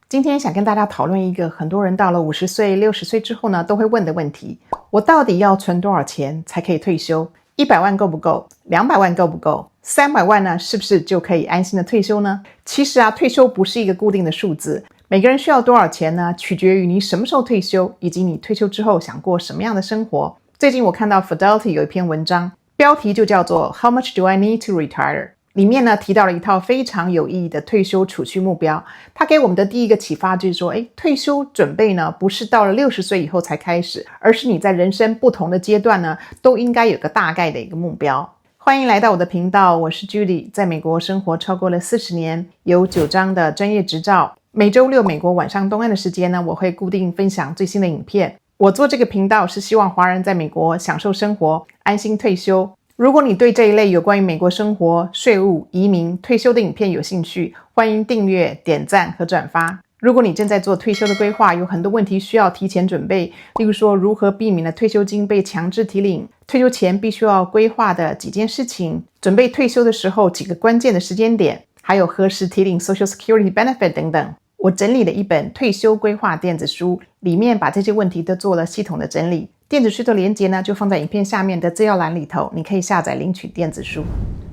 今天想跟大家讨论一个很多人到了50岁、60岁之后呢都会问的问题：我到底要存多少钱才可以退休？100万够不够？200万够不够？300万呢，是不是就可以安心的退休呢？其实退休不是一个固定的数字，每个人需要多少钱呢，取决于你什么时候退休，以及你退休之后想过什么样的生活。最近我看到 Fidelity 有一篇文章，标题就叫做 How much do I need to retire？里面呢提到了一套非常有意义的退休储蓄目标。它给我们的第一个启发就是说，退休准备呢不是到了60岁以后才开始，而是你在人生不同的阶段呢都应该有个大概的一个目标。欢迎来到我的频道，我是 Judy， 在美国生活超过了40年，有9张的专业执照。每周六美国晚上东岸的时间呢，我会固定分享最新的影片。我做这个频道是希望华人在美国享受生活，安心退休。如果你对这一类有关于美国生活、税务、移民、退休的影片有兴趣，欢迎订阅、点赞和转发。如果你正在做退休的规划，有很多问题需要提前准备，例如说如何避免了退休金被强制提领，退休前必须要规划的几件事情，准备退休的时候几个关键的时间点，还有何时提领 Social Security Benefit 等等。我整理了一本退休规划电子书，里面把这些问题都做了系统的整理。电子书的连结呢，就放在影片下面的资料栏里头，你可以下载领取电子书。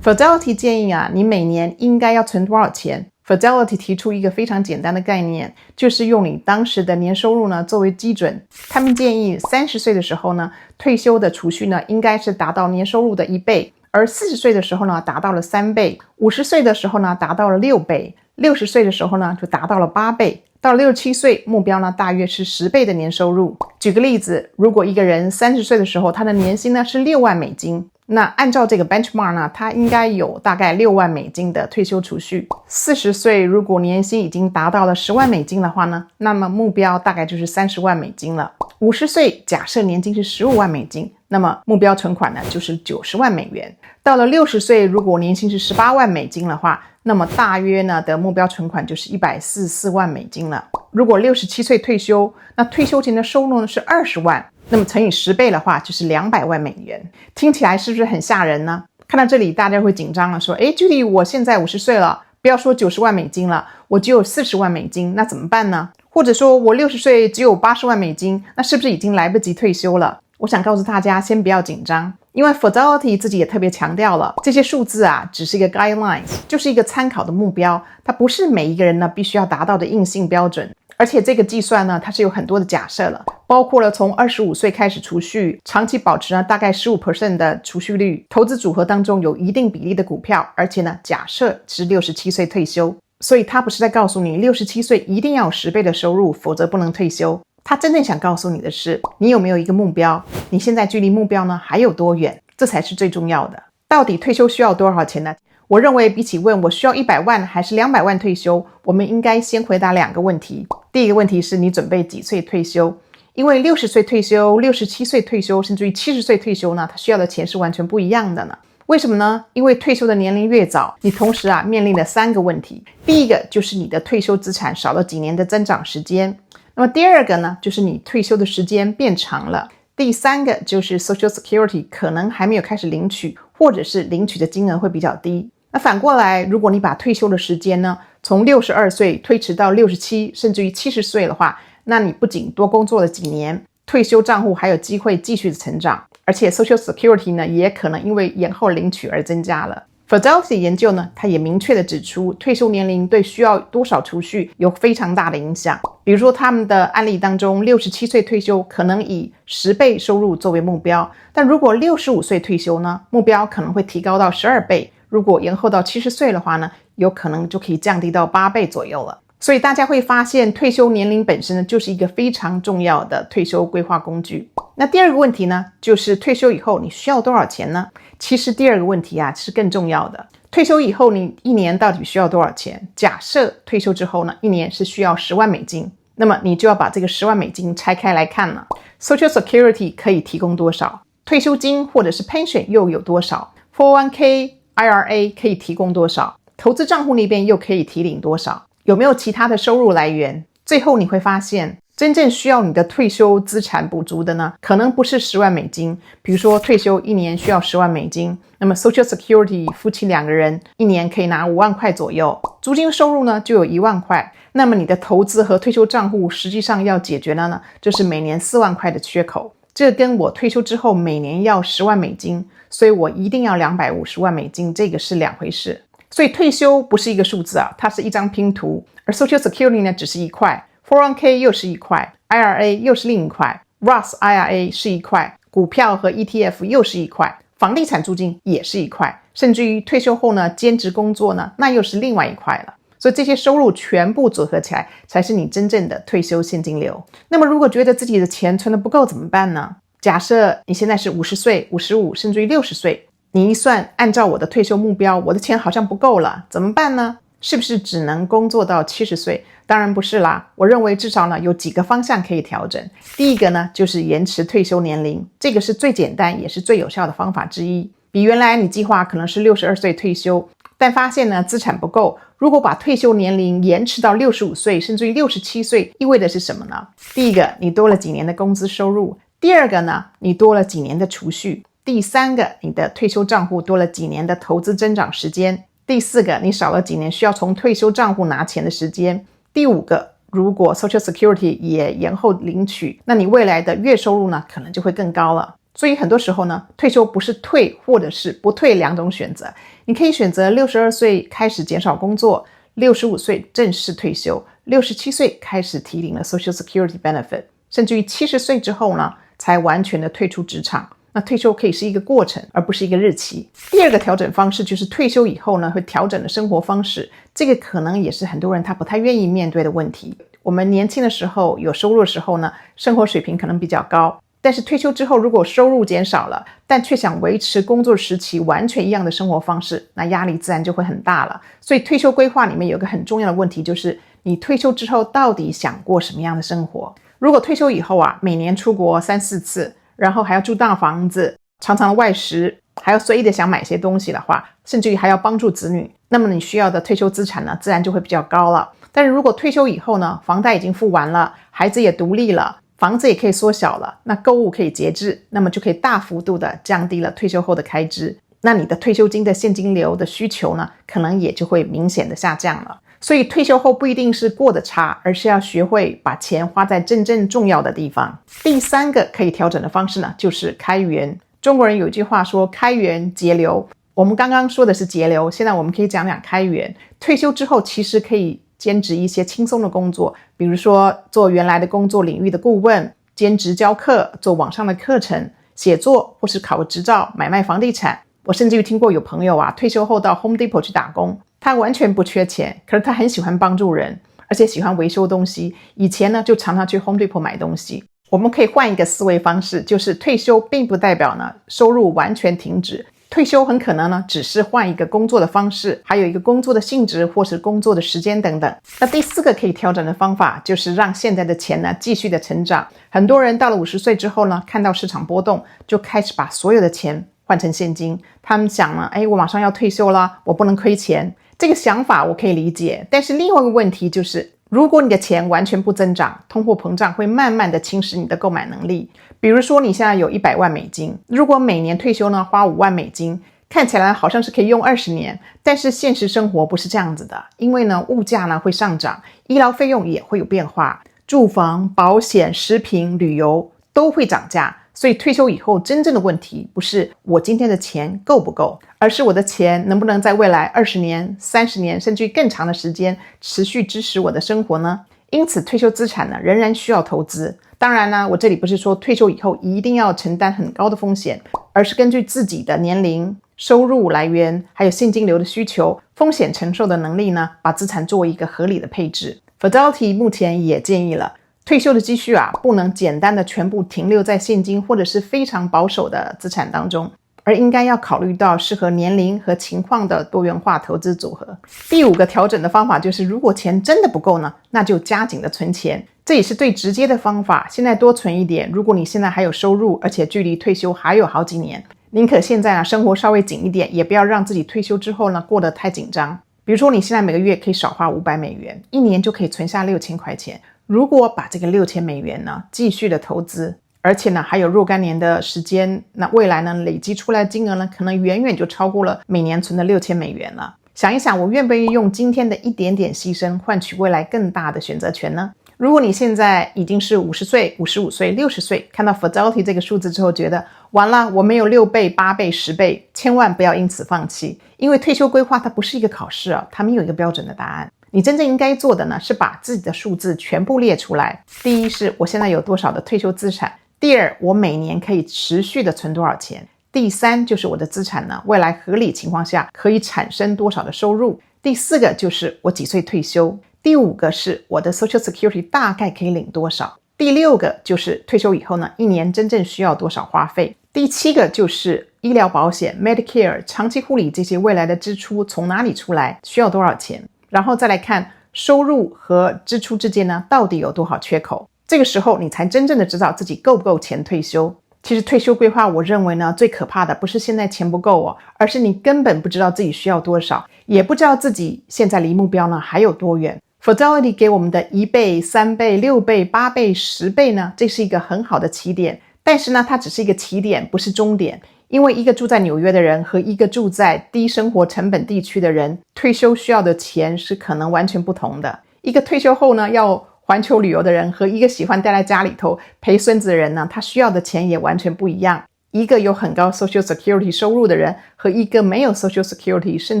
Fidelity 建议你每年应该要存多少钱？ Fidelity 提出一个非常简单的概念，就是用你当时的年收入呢作为基准。他们建议30岁的时候呢，退休的储蓄呢应该是达到年收入的1倍，而40岁的时候呢达到了3倍，50岁的时候呢达到了6倍，60岁的时候呢就达到了8倍，到了67岁目标呢大约是10倍的年收入。举个例子，如果一个人30岁的时候他的年薪呢是6万美金，那按照这个 benchmark 呢，他应该有大概6万美金的退休储蓄。40岁如果年薪已经达到了10万美金的话呢，那么目标大概就是30万美金了。50岁假设年金是15万美金，那么目标存款呢就是90万美元。到了60岁如果年薪是18万美金的话，那么大约呢的目标存款就是144万美金了。如果67岁退休，那退休前的收入呢是20万，那么乘以10倍的话就是200万美元。听起来是不是很吓人呢？看到这里大家会紧张了，说Judy 我现在50岁了，不要说90万美金了，我只有40万美金，那怎么办呢？或者说我60岁只有80万美金，那是不是已经来不及退休了？我想告诉大家先不要紧张，因为 Fidelity 自己也特别强调了，这些数字只是一个 guidelines， 就是一个参考的目标，它不是每一个人呢必须要达到的硬性标准。而且这个计算呢，它是有很多的假设了，包括了从25岁开始储蓄，长期保持呢大概 15% 的储蓄率，投资组合当中有一定比例的股票，而且呢假设是67岁退休。所以他不是在告诉你67岁一定要有10倍的收入，否则不能退休。他真正想告诉你的是，你有没有一个目标，你现在距离目标呢还有多远，这才是最重要的。到底退休需要多少钱呢？我认为比起问我需要100万还是200万退休，我们应该先回答2个问题。第一个问题是你准备几岁退休？因为60岁退休、67岁退休，甚至于70岁退休呢，它需要的钱是完全不一样的呢。为什么呢？因为退休的年龄越早，你同时面临了3个问题。第一个就是你的退休资产少了几年的增长时间，那么第二个呢，就是你退休的时间变长了，第三个就是 Social Security 可能还没有开始领取，或者是领取的金额会比较低。那反过来，如果你把退休的时间呢从62岁推迟到67甚至于70岁的话，那你不仅多工作了几年，退休账户还有机会继续的成长，而且 Social Security 呢也可能因为延后领取而增加了。Fidelity 研究呢，它也明确的指出，退休年龄对需要多少储蓄有非常大的影响。比如说他们的案例当中，67岁退休可能以10倍收入作为目标，但如果65岁退休呢，目标可能会提高到12倍，如果延后到70岁的话呢，有可能就可以降低到8倍左右了。所以大家会发现，退休年龄本身呢，就是一个非常重要的退休规划工具。那第二个问题呢，就是退休以后你需要多少钱呢？其实第二个问题是更重要的。退休以后你一年到底需要多少钱？假设退休之后呢，一年是需要10万美金，那么你就要把这个10万美金拆开来看了。Social Security 可以提供多少？退休金或者是 pension 又有多少？ 401k、IRA 可以提供多少？投资账户那边又可以提领多少？有没有其他的收入来源？最后你会发现真正需要你的退休资产补足的呢，可能不是10万美金，比如说退休1年需要10万美金，那么 Social Security 夫妻2个人1年可以拿5万块左右，租金收入呢就有1万块，那么你的投资和退休账户实际上要解决的呢，就是每年4万块的缺口，这跟我退休之后每年要10万美金，所以我一定要250万美金，这个是两回事。所以退休不是一个数字啊，它是一张拼图，而 Social Security 呢只是一块，401k 又是一块， IRA 又是另一块， Roth IRA 是一块，股票和 ETF 又是一块，房地产租金也是一块，甚至于退休后呢，兼职工作呢，那又是另外一块了。所以这些收入全部组合起来，才是你真正的退休现金流。那么如果觉得自己的钱存得不够怎么办呢？假设你现在是50岁、55甚至于60岁，你一算，按照我的退休目标，我的钱好像不够了，怎么办呢？是不是只能工作到70岁？当然不是啦，我认为至少呢有几个方向可以调整。第一个呢就是延迟退休年龄，这个是最简单也是最有效的方法之一。比原来你计划可能是62岁退休，但发现呢资产不够，如果把退休年龄延迟到65岁甚至于67岁，意味着是什么呢？第一个，你多了几年的工资收入；第二个呢，你多了几年的储蓄；第三个，你的退休账户多了几年的投资增长时间；第四个，你少了几年需要从退休账户拿钱的时间；第五个，如果 Social Security 也延后领取，那你未来的月收入呢可能就会更高了。所以很多时候呢，退休不是退或者是不退两种选择，你可以选择62岁开始减少工作，65岁正式退休，67岁开始提领了 Social Security benefit， 甚至于70岁之后呢才完全的退出职场。那退休可以是一个过程，而不是一个日期。第二个调整方式就是退休以后呢，会调整的生活方式，这个可能也是很多人他不太愿意面对的问题。我们年轻的时候有收入的时候呢，生活水平可能比较高，但是退休之后如果收入减少了，但却想维持工作时期完全一样的生活方式，那压力自然就会很大了。所以退休规划里面有个很重要的问题，就是你退休之后到底想过什么样的生活。如果退休以后啊，每年出国3-4次，然后还要住大房子，常常的外食，还要随意的想买些东西的话，甚至于还要帮助子女，那么你需要的退休资产呢，自然就会比较高了。但是如果退休以后呢，房贷已经付完了，孩子也独立了，房子也可以缩小了，那购物可以节制，那么就可以大幅度的降低了退休后的开支，那你的退休金的现金流的需求呢，可能也就会明显的下降了。所以退休后不一定是过得差，而是要学会把钱花在真正重要的地方。第三个可以调整的方式呢，就是开源。中国人有一句话说开源节流，我们刚刚说的是节流，现在我们可以讲讲开源。退休之后其实可以兼职一些轻松的工作，比如说做原来的工作领域的顾问，兼职教课，做网上的课程，写作，或是考个执照，买卖房地产。我甚至于听过有朋友啊，退休后到 Home Depot 去打工，他完全不缺钱，可是他很喜欢帮助人，而且喜欢维修东西。以前呢，就常常去 Home Depot 买东西。我们可以换一个思维方式，就是退休并不代表呢收入完全停止，退休很可能呢只是换一个工作的方式，还有一个工作的性质或是工作的时间等等。那第四个可以调整的方法，就是让现在的钱呢继续的成长。很多人到了50岁之后呢，看到市场波动，就开始把所有的钱换成现金。他们想呢，我马上要退休了，我不能亏钱。这个想法我可以理解，但是另外一个问题就是，如果你的钱完全不增长，通货膨胀会慢慢的侵蚀你的购买能力。比如说你现在有100万美金，如果每年退休呢花5万美金，看起来好像是可以用20年，但是现实生活不是这样子的，因为呢物价呢会上涨，医疗费用也会有变化，住房、保险、食品、旅游都会涨价。所以退休以后真正的问题不是我今天的钱够不够，而是我的钱能不能在未来20年、30年甚至更长的时间持续支持我的生活呢？因此退休资产呢仍然需要投资。当然呢，我这里不是说退休以后一定要承担很高的风险，而是根据自己的年龄、收入来源还有现金流的需求、风险承受的能力呢，把资产作为一个合理的配置。Fidelity 目前也建议了，退休的积蓄啊，不能简单的全部停留在现金或者是非常保守的资产当中，而应该要考虑到适合年龄和情况的多元化投资组合。第五个调整的方法就是，如果钱真的不够呢，那就加紧的存钱，这也是最直接的方法。现在多存一点，如果你现在还有收入，而且距离退休还有好几年，宁可现在生活稍微紧一点，也不要让自己退休之后呢过得太紧张。比如说你现在每个月可以少花500美元，一年就可以存下6000块钱。如果把这个$6000呢继续的投资，而且呢还有若干年的时间，那未来呢累积出来的金额呢可能远远就超过了每年存的$6000了。想一想，我愿不愿意用今天的一点点牺牲换取未来更大的选择权呢？如果你现在已经是50岁、55岁、60岁，看到 Fidelity 这个数字之后觉得完了，我没有6倍、8倍、10倍，千万不要因此放弃，因为退休规划它不是一个考试啊，它没有一个标准的答案。你真正应该做的呢，是把自己的数字全部列出来。第一是我现在有多少的退休资产，第二我每年可以持续的存多少钱，第三就是我的资产呢，未来合理情况下可以产生多少的收入，第四个就是我几岁退休，第五个是我的 Social Security 大概可以领多少，第六个就是退休以后呢，一年真正需要多少花费，第七个就是医疗保险 Medicare 长期护理这些未来的支出从哪里出来，需要多少钱，然后再来看收入和支出之间呢到底有多少缺口，这个时候你才真正的知道自己够不够钱退休。其实退休规划我认为呢，最可怕的不是现在钱不够哦，而是你根本不知道自己需要多少，也不知道自己现在离目标呢还有多远。Fidelity 给我们的1倍、3倍、6倍、8倍、10倍呢，这是一个很好的起点，但是呢它只是一个起点，不是终点。因为一个住在纽约的人和一个住在低生活成本地区的人，退休需要的钱是可能完全不同的。一个退休后呢要环球旅游的人和一个喜欢待在家里头陪孙子的人呢，他需要的钱也完全不一样。一个有很高 Social Security 收入的人和一个没有 Social Security 甚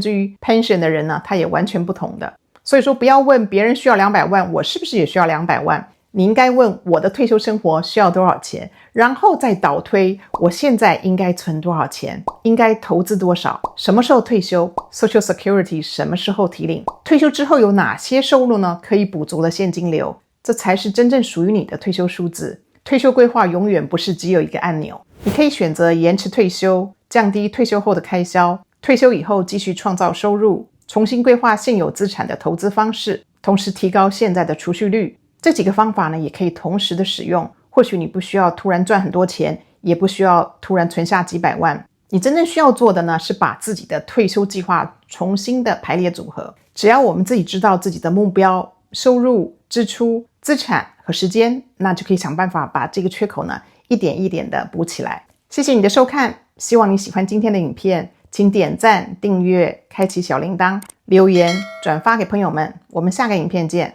至于 Pension 的人呢，他也完全不同的。所以说不要问别人需要200万，我是不是也需要200万？你应该问我的退休生活需要多少钱，然后再倒推我现在应该存多少钱，应该投资多少，什么时候退休， Social Security 什么时候提领，退休之后有哪些收入呢可以补足了现金流，这才是真正属于你的退休数字。退休规划永远不是只有一个按钮，你可以选择延迟退休，降低退休后的开销，退休以后继续创造收入，重新规划现有资产的投资方式，同时提高现在的储蓄率。这几个方法呢也可以同时的使用，或许你不需要突然赚很多钱，也不需要突然存下几百万，你真正需要做的呢是把自己的退休计划重新的排列组合。只要我们自己知道自己的目标、收入、支出、资产和时间，那就可以想办法把这个缺口呢一点一点的补起来。谢谢你的收看，希望你喜欢今天的影片，请点赞、订阅、开启小铃铛、留言、转发给朋友们，我们下个影片见。